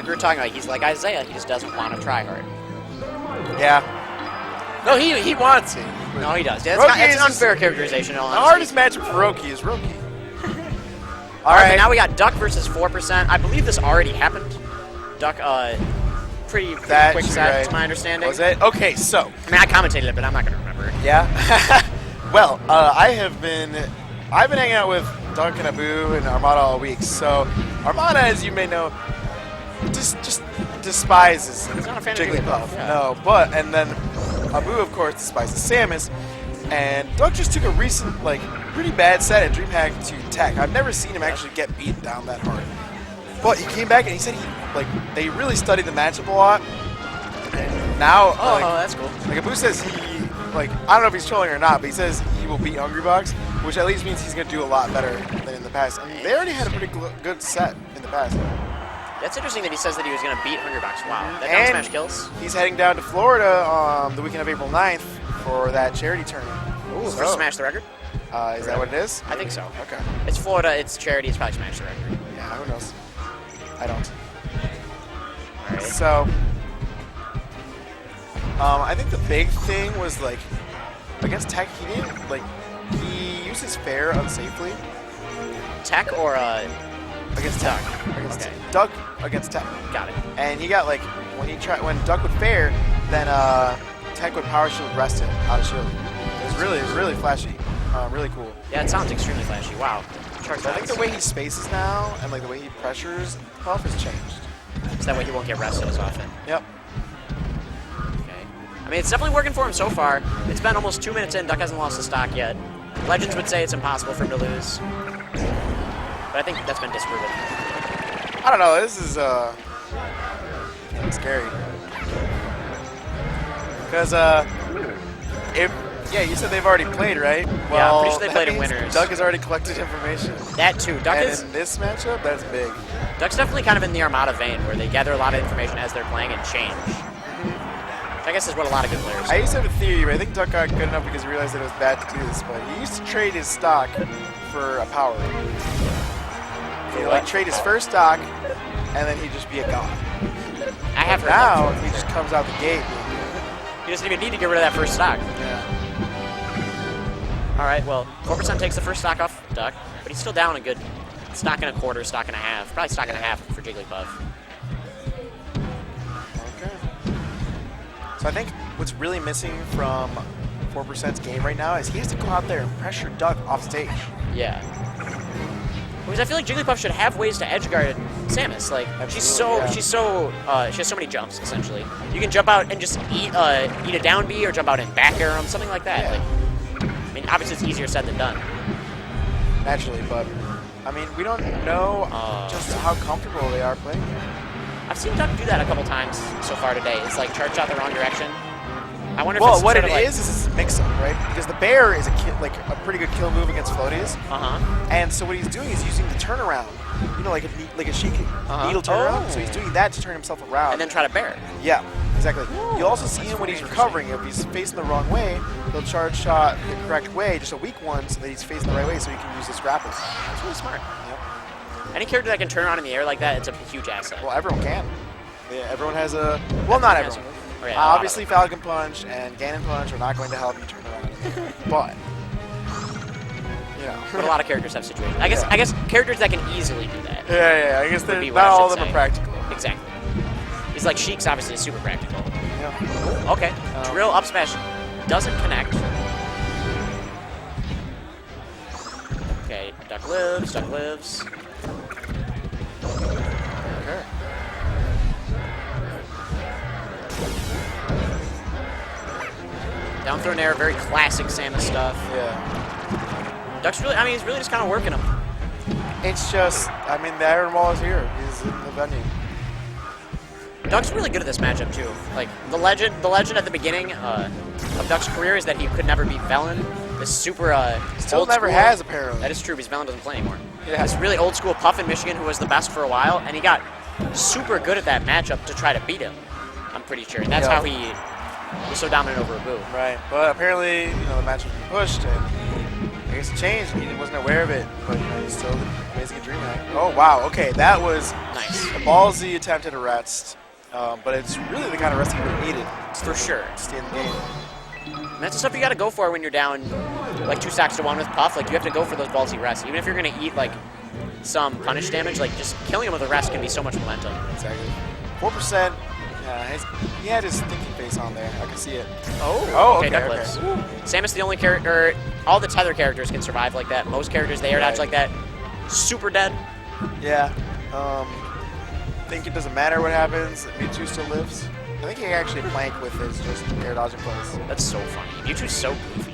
we were talking about, he's like Isaiah. He just doesn't want to try hard. Yeah. No, he wants it. No, he does. Roki It's is an unfair characterization. The hardest matchup for Roki is Roki. All right, now we got Duck versus 4%. I believe this already happened. Duck, pretty quick set, to my understanding. Was it? Okay, so. I mean, I commentated it, but I'm not going to remember. Yeah? Well, I've been hanging out with Duck and Abu and Armada all week. So, Armada, as you may know, just despises He's not a fan of Jigglypuff. Yeah. No, and then Abu, of course, despises Samus. And Duck just took a recent, pretty bad set at DreamHack to Tech. I've never seen him actually get beaten down that hard. But he came back and he said they really studied the matchup a lot. And now, that's cool. Abu says I don't know if he's trolling or not, but he says he will beat Hungrybox, which at least means he's going to do a lot better than in the past. And they already had a pretty good set in the past. That's interesting that he says that he was going to beat Hungrybox. Wow. That down smash kills. He's heading down to Florida the weekend of April 9th for that charity tournament. Ooh, for Smash the Record? Is that what it is? I think so. Okay. It's Florida, it's charity, it's probably Smash the Record. Yeah, who knows? I don't. All right. So, I think the big thing was, against Tech, he didn't, he used his fair unsafely. Tech or, Against Tech. Okay. Duck against Tech. Got it. And he got, when Duck would fair, then, Tech would power shield rest him out of shield. It was really flashy. Really cool. Yeah, it sounds extremely flashy. Wow. So I think the way he spaces now and the way he pressures Puff has changed. So that way he won't get rested as often. Yep. Okay. I mean, it's definitely working for him so far. It's been almost 2 minutes in. Duck hasn't lost the stock yet. Legends would say it's impossible for him to lose. But I think that's been disproven. I don't know. This is scary. Because you said they've already played, right? Well, yeah, I'm pretty sure they played in winners. Duck has already collected information. That too. Duck is in this matchup, that's big. Duck's definitely kind of in the Armada vein, where they gather a lot of information as they're playing and change. Which I guess is what a lot of good players do. I used to have a theory, but I think Duck got good enough because he realized that it was bad to do this. But he used to trade his stock for a power. He'd trade his first stock, and then he'd just be a god. I have heard now that he just comes out the gate. He doesn't even need to get rid of that first stock. Yeah. All right, well, 4% takes the first stock off Duck, but he's still down a good stock and a quarter, stock and a half. Probably stock and a half for Jigglypuff. Okay. So I think what's really missing from 4%'s game right now is he has to go out there and pressure Duck off stage. Yeah. Because I feel like Jigglypuff should have ways to edgeguard Samus. She has so many jumps essentially. You can jump out and just eat a down B or jump out and back air him, something like that. Yeah. I mean, obviously it's easier said than done. Naturally, but I mean, we don't know just how comfortable they are playing here. I've seen Duck do that a couple times so far today. It's charge shot the wrong direction. I wonder if well, it's what it sort of is a mix-up, right? Because the bear is a pretty good kill move against floaties. And so what he's doing is using the turnaround, like a Sheik needle turnaround. So he's doing that to turn himself around. And then try to bear. Yeah, exactly. You'll also see him when he's recovering. If he's facing the wrong way, he'll charge shot the correct way, just a weak one, so that he's facing the right way, so he can use his grapples. That's really smart. Yep. Any character that can turn around in the air like that, it's a huge asset. Well, everyone can. Yeah, everyone has a. Well, not everyone. Oh, yeah, obviously, Falcon Punch and Ganon Punch are not going to help you turn around. But, But a lot of characters have situations. I guess characters that can easily do that. Yeah. I guess not all of them are practical. Exactly. He's like Sheik's obviously super practical. Yeah. Okay. Drill up smash doesn't connect. Okay. Duck lives. Okay. Down throw nair, very classic Samus stuff. Yeah. Duck's really, he's really just kind of working him. It's just, the Iron Wall is here. He's in the venue. Duck's really good at this matchup too. The legend at the beginning of Duck's career is that he could never beat Velen. This super Still old never school, has, apparently. That is true because Velen doesn't play anymore. Yeah. This really old school Puff in Michigan who was the best for a while, and he got super good at that matchup to try to beat him. I'm pretty sure, and that's how he was so dominant over Abu. Right, but apparently, the match was pushed, and he guess it changed. He wasn't aware of it, but he's still amazing at DreamHack. Oh, wow. Okay, that was Nice. a ballsy attempt at a rest, but it's really the kind of rest he really needed For sure. to stay in the game. And that's the stuff you got to go for when you're down like 2 stacks to 1 with Puff. Like, you have to go for those ballsy rests. Even if you're going to eat, like, some punish damage, like, just killing him with a rest can be so much momentum. Exactly. 4%. He had his thinking face on there. I can see it. Oh, okay, okay, duck lives. Samus the only character, all the tether characters can survive like that. Most characters, they air dodge like that. Super dead. Yeah. Think it doesn't matter what happens. Mewtwo still lives. I think he can actually plank with his just air dodging plays. That's so funny. Mewtwo's so goofy.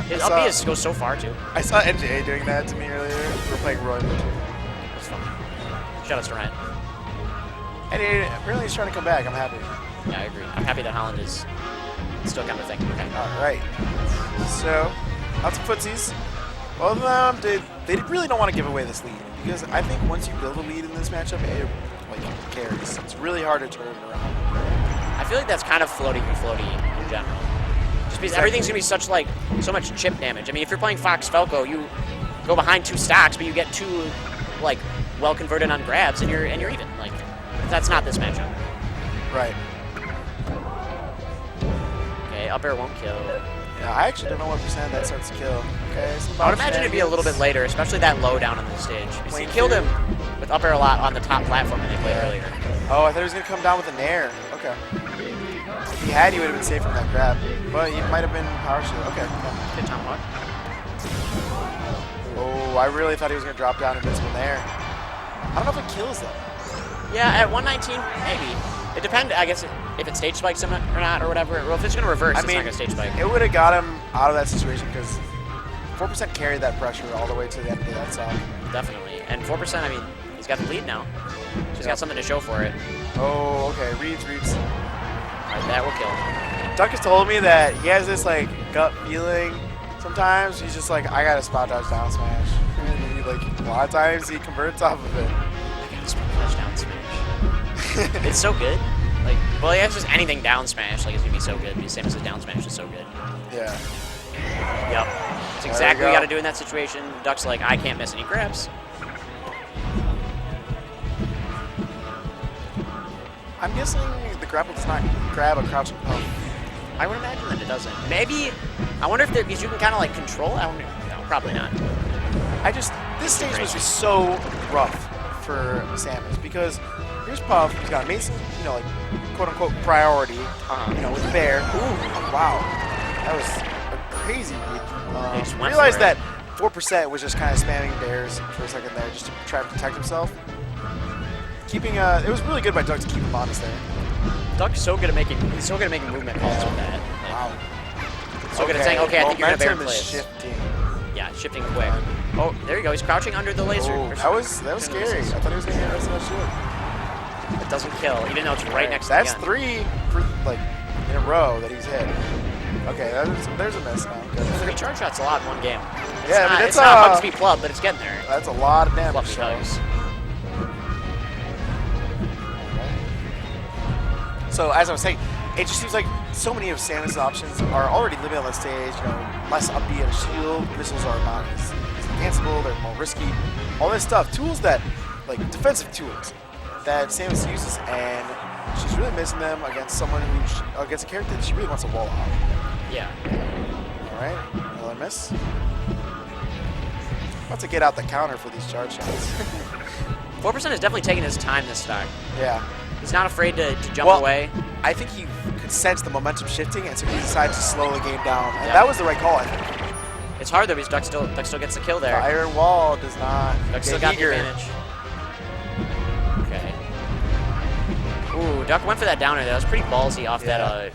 His I up B saw- goes so far, too. I saw NJ doing that to me earlier. We're playing Roy Mewtwo. That's funny. Shout out to Ryan. And apparently he's trying to come back. I'm happy. Yeah, I agree. I'm happy that Holland is still kind of a thing. Okay. All right. So, lots of footsies. Both of them they really don't want to give away this lead because I think once you build a lead in this matchup, it carries. It's really hard to turn it around. I feel like that's kind of floaty in general. Just because everything's gonna be so much chip damage. I mean, if you're playing Fox Falco, you go behind 2 stacks, but you get 2 like well converted on grabs, and you're even. Like, that's not this matchup. Right. Okay, up air won't kill. Yeah, I actually don't know what percent that starts to kill. Okay, so I would imagine it'd be a little bit later, especially that low down on the stage. Because he killed him with up air a lot on the top platform when they played earlier. Oh, I thought he was gonna come down with an air. Okay. If he had, he would have been safe from that grab, but he might have been power shield. Okay. Good tomahawk. Oh, I really thought he was gonna drop down invincible there. I don't know if it kills though. Yeah, at 119, maybe. It depends, I guess, if it stage spikes him or not, or whatever. Well, if it's going to reverse, it's not going to stage spike. It would have got him out of that situation because 4% carried that pressure all the way to the end of that song. Definitely. And 4%, I mean, he's got the lead now. So he's got something to show for it. Oh, okay. Reads. All right, that will kill. Duck has told me that he has this, like, gut feeling sometimes. He's just like, I got to spot dodge down smash. And he, like, a lot of times he converts off of it. I got to spot dodge down smash. It's so good. Like, well, he has just anything down smash, like, it's going to be so good. Because Samus' down smash is so good. Yeah. Yep. That's exactly what you got to do in that situation. Duck's like, I can't miss any grabs. I'm guessing the grapple does not grab a crouching pump. I would imagine that it doesn't. Maybe, I wonder if because you can kind of like control it. I wonder, no, probably not. This stage was just so rough for Samus because here's Puff, he's got amazing, you know, like quote unquote priority, you know, with the bear. Ooh, wow, that was a crazy read. I realized that 4% was just kind of spamming bears for a second there just to try to protect himself. Keeping, it was really good by Duck to keep him honest there. Duck's so good at making, he's so good at making movement calls with that. Like, Wow. so good at saying, okay, I think you're gonna bear Momentum is place. shifting. Yeah, shifting quick. Oh, there you go. He's crouching under the laser. Oh, that was scary. I thought he was gonna get the rest of that shield. It doesn't kill, even though it's right next to the That's gun. 3 like in a row that he's hit. Okay, there's a miss now. Good. 3 charge shots a lot in one game. Yeah, but it's not hug speed club, but it's getting there. That's a lot of damage. Fluffy hugs. So as I was saying, it just seems like so many of Samus' options are already living on the stage. You know, less upbeat at a shield. Missiles are not as danceable. They're more risky. All this stuff, tools that like defensive tools that Samus uses, and she's really missing them against someone against a character that she really wants to wall off. Yeah. All right, another miss. About to get out the counter for these charge shots. 4% is definitely taking his time this stock. Yeah. He's not afraid to jump away. I think he could sense the momentum shifting, and so he decided to slow the game down. And that was the right call, I think. It's hard though because Duck still gets the kill there. Fire wall does not. Duck still got the advantage. Okay. Ooh, Duck went for that downer. That was pretty ballsy off that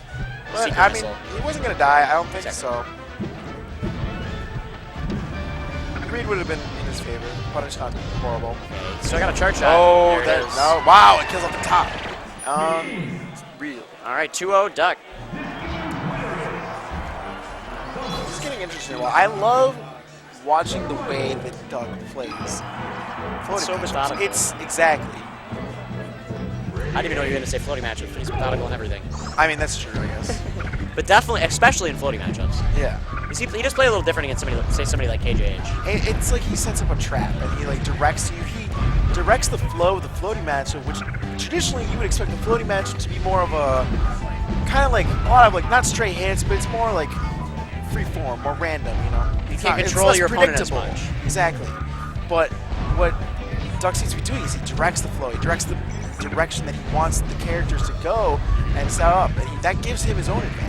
But, secret I mean, missile. he wasn't going to die. I don't think so. Reed would have been in his favor. Punish not horrible. Okay, still got a charge shot. Oh, there that, it is. no. Wow, it kills off the top. Real. All right, 2-0 Duck. This is getting interesting. Well, I love watching the way that Duck plays. It's so methodical. It's exactly. I didn't even know you were going to say floating matchups, but he's methodical and everything. I mean, that's true, I guess. But definitely, especially in floating matchups. Yeah. He does play a little different against somebody like KJH. It's like he sets up a trap and he like directs you. He directs the flow of the floating matchup, which traditionally you would expect the floating matchup to be more of a kind of like a lot of like not straight hits, but it's more like free form, more random. You know, You can't control your opponent as much. Exactly. But what Duck seems to be doing is he directs the flow. He directs the direction that he wants the characters to go and set up, and that gives him his own advantage.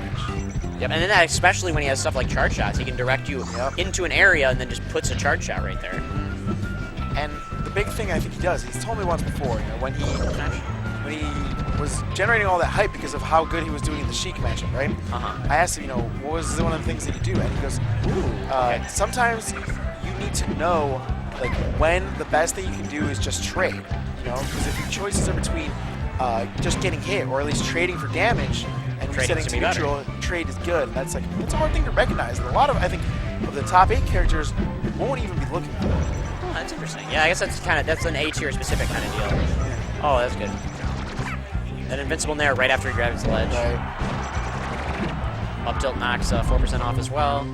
Yep, and then that, especially when he has stuff like charge shots, he can direct you into an area and then just puts a charge shot right there. And the big thing I think he does, he's told me once before, you know, when he was generating all that hype because of how good he was doing in the Sheik matchup, right? I asked him, you know, what was one of the things that you do? And he goes, okay. Sometimes you need to know, like, when the best thing you can do is just trade, you know? Because if your choices are between just getting hit or at least trading for damage and resetting to neutral, trade is good. And that's a hard thing to recognize. And a lot of, I think, of the top 8 characters won't even be looking for it. Oh, that's interesting. Yeah, I guess that's an A-tier specific kind of deal. Oh, that's good. That invincible nair right after he grabs the ledge. Right. Up tilt knocks 4% off as well.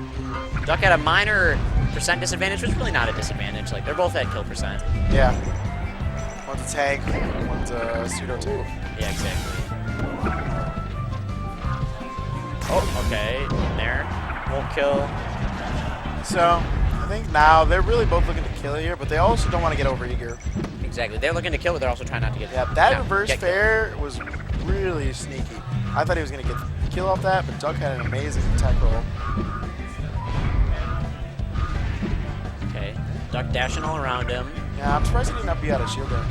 Duck had a minor percent disadvantage, which is really not a disadvantage. Like, they're both at kill percent. Yeah. One's a tag, one's a pseudo too. Yeah, exactly. Oh, okay. There. Won't kill. So, I think now they're really both looking to kill here, but they also don't want to get over eager. Exactly. They're looking to kill, but they're also trying not to get. Yeah, that reverse fair was really sneaky. I thought he was going to get the kill off that, but Duck had an amazing attack roll. Okay. Duck dashing all around him. Yeah, I'm surprised he did not be out of shield there.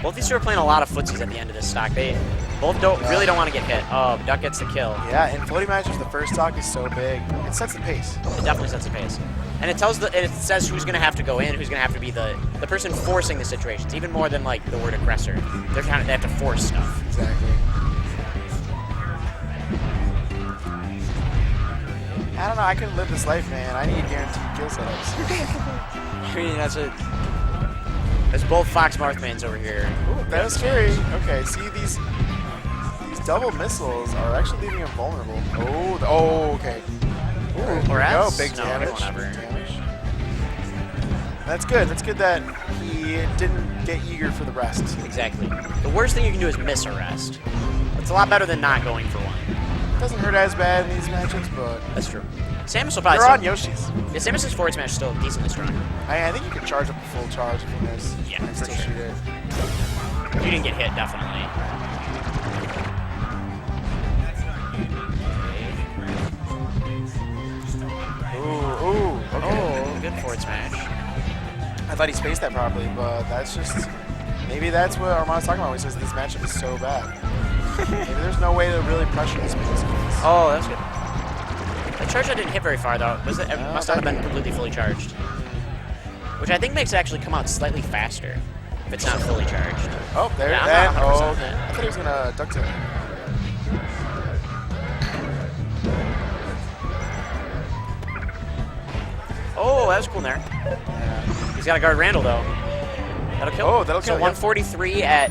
Both these two are playing a lot of footsies at the end of this stock. They both really don't want to get hit. Oh, Duck gets the kill. Yeah, in floating matches, the first stock is so big. It sets the pace. It definitely sets the pace. And it says who's going to have to go in, who's going to have to be the person forcing the situations, even more than like the word aggressor. They have to force stuff. Exactly. I don't know, I couldn't live this life, man. I need guaranteed kill setups. I mean, that's it. There's both Fox Marthmanes over here. Ooh, that was scary. Okay, see these double missiles are actually leaving him vulnerable. Oh, okay. Ooh, or else, big damage. Whatever. That's good. That's good that he didn't get eager for the rest. Exactly. The worst thing you can do is miss a rest. It's a lot better than not going for one. Doesn't hurt as bad in these matches, but that's true. Samus will probably. They're on Yoshi's. Yeah, Samus's forward smash is still decently strong. I think you can charge up a full charge if you miss. Yeah, and still shoot it. If you didn't get hit, definitely. Ooh, okay. Oh, good forward smash. I thought he spaced that properly, but that's just maybe that's what Armand's talking about when he says this matchup is so bad. Maybe there's no way to really pressure this space. Oh, that's good. The charge shot didn't hit very far though. It must not have been completely fully charged. Which I think makes it actually come out slightly faster if it's not fully charged. Oh, there. Yeah, Oh, okay. I thought he was gonna duck to it. Oh, that was cool there. Yeah. He's got to guard Randall though. That'll kill. Oh, that'll kill. So 143 at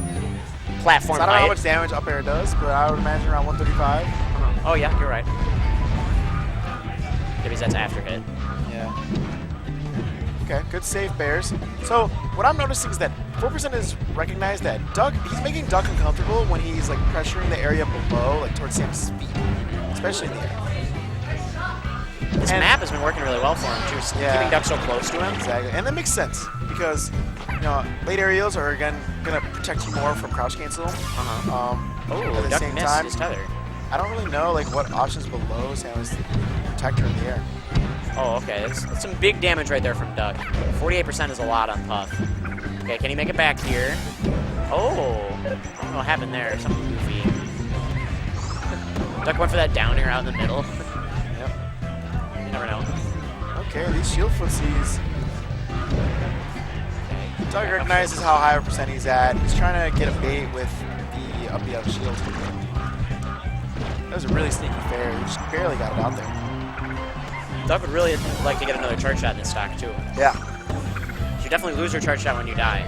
platform I don't know height. how much damage up air does, but I would imagine around 135. Oh yeah, you're right. Maybe that's after hit. Yeah. Okay, good save, Bears. So what I'm noticing is that 4% is recognized that he's making Duck uncomfortable when he's like pressuring the area below, like towards Samus' feet, especially in the air. This map has been working really well for him too, keeping Duck so close to him. Exactly, and that makes sense because late aerials are again gonna protect you more from crouch cancel. At the Duck same missed time, his tether. I don't really know like what options below Samus to protect her in the air. Oh, okay. That's some big damage right there from Duck. 48% is a lot on Puff. Okay, can he make it back here? Oh, I don't know what happened there. Something goofy. Duck went for that down air out in the middle. Yep. You never know. Okay, these shield footsies. Duck recognizes how high a percent he's at. He's trying to get a bait with the up B out shield. That was a really sneaky fair. He just barely got it out there. Duck would really like to get another charge shot in this stock too. Yeah. You definitely lose your charge shot when you die.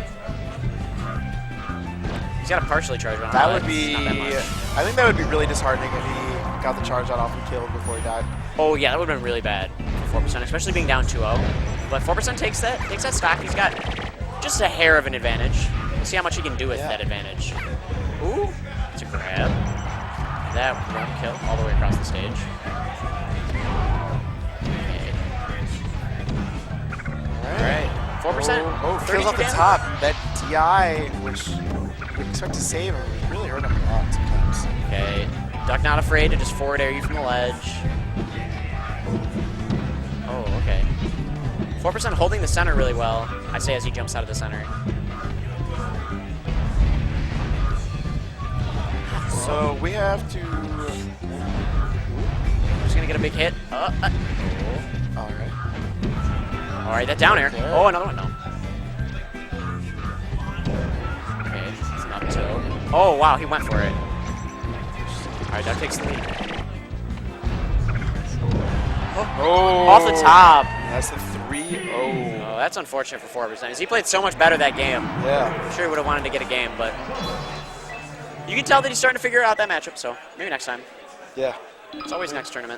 He's got a partially charged one. That would be. Not that much. I think that would be really disheartening if he got the charge out off and killed before he died. Oh yeah, that would have been really bad. for 4%, especially being down 2-0. But 4% takes that stock. He's got just a hair of an advantage. We'll see how much he can do with that advantage. Ooh, it's a grab. That run kill all the way across the stage. Okay. All right. 4%. Oh, kills off the top. That DI, which we expect to save him, really hurt him a lot sometimes. Okay. Duck not afraid to just forward air you from the ledge. Oh, okay. 4% holding the center really well, I say, as he jumps out of the center. So we have to... Just gonna get a big hit. All right. All right, that down air. Oh, another one, no. Okay, it's an up tilt. Oh, wow, he went for it. All right, that takes the lead. Oh, off the top. That's the 3-0. Oh, that's unfortunate for 4%. He played so much better that game. Yeah. I'm sure he would have wanted to get a game, but you can tell that he's starting to figure out that matchup, so maybe next time. Yeah. It's always next tournament.